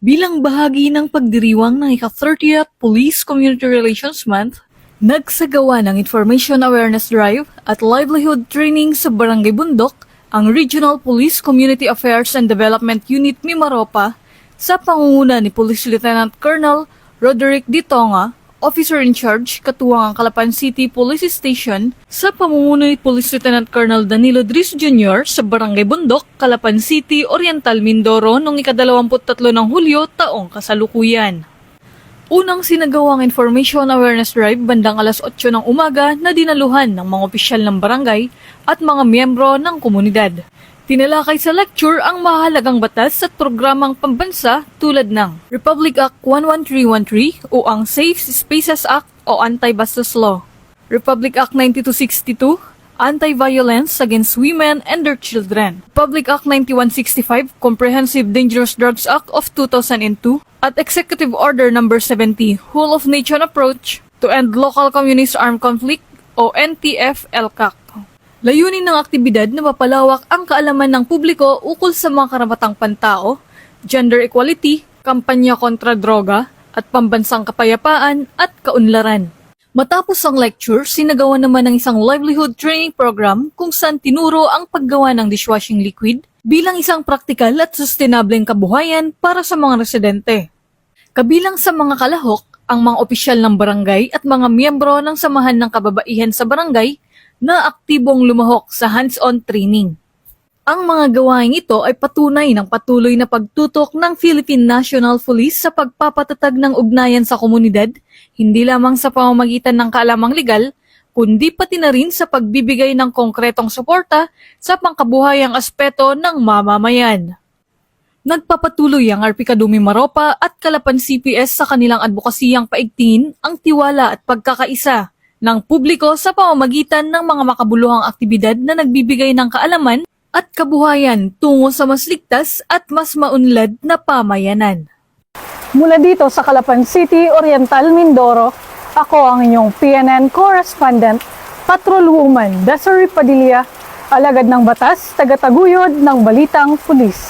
Bilang bahagi ng pagdiriwang ng ika-30th Police Community Relations Month, nagsagawa ng Information Awareness Drive at Livelihood Training sa Barangay Bundok ang Regional Police Community Affairs and Development Unit Mimaropa sa pangunguna ni Police Lieutenant Colonel Roderick D. Tonga, Officer in Charge, Katuwang ang Calapan City Police Station, sa pamumuno ni Police Lieutenant Colonel Danilo Dris Jr. sa Barangay Bundok, Calapan City, Oriental, Mindoro noong ika-23 ng Hulyo taong kasalukuyan. Unang sinagawang Information Awareness Drive bandang alas 8 ng umaga na dinaluhan ng mga opisyal ng barangay at mga miyembro ng komunidad. Tinalakay sa lecture ang mahalagang batas at programang pambansa tulad ng Republic Act 11313 o ang Safe Spaces Act o Anti-Bastos Law, Republic Act 9262, Anti-Violence Against Women and Their Children, Republic Act 9165, Comprehensive Dangerous Drugs Act of 2002, at Executive Order No. 70, Whole of Nation Approach to End Local Communist Armed Conflict o NTF-ELCAC. Layunin ng aktibidad na mapalawak ang kaalaman ng publiko ukol sa mga karapatang pantao, gender equality, kampanya kontra droga, at pambansang kapayapaan at kaunlaran. Matapos ang lecture, sinagawa naman ng isang livelihood training program kung saan tinuro ang paggawa ng dishwashing liquid bilang isang praktikal at sustainableng kabuhayan para sa mga residente. Kabilang sa mga kalahok, ang mga opisyal ng barangay at mga miyembro ng samahan ng kababaihan sa barangay na aktibong lumahok sa hands-on training. Ang mga gawain ito ay patunay ng patuloy na pagtutok ng Philippine National Police sa pagpapatatag ng ugnayan sa komunidad, hindi lamang sa pamamagitan ng kaalamang legal, kundi pati na rin sa pagbibigay ng konkretong suporta sa pangkabuhayang aspeto ng mamamayan. Nagpapatuloy ang RP Kadumi Maropa at Calapan CPS sa kanilang advokasiyang paigtingin ang tiwala at pagkakaisa ng publiko sa pamamagitan ng mga makabuluhang aktibidad na nagbibigay ng kaalaman at kabuhayan tungo sa mas ligtas at mas maunlad na pamayanan. Mula dito sa Calapan City, Oriental, Mindoro, ako ang inyong PNN correspondent, Patrolwoman Desiree Padilla, alagad ng batas, tagataguyod ng Balitang Pulis.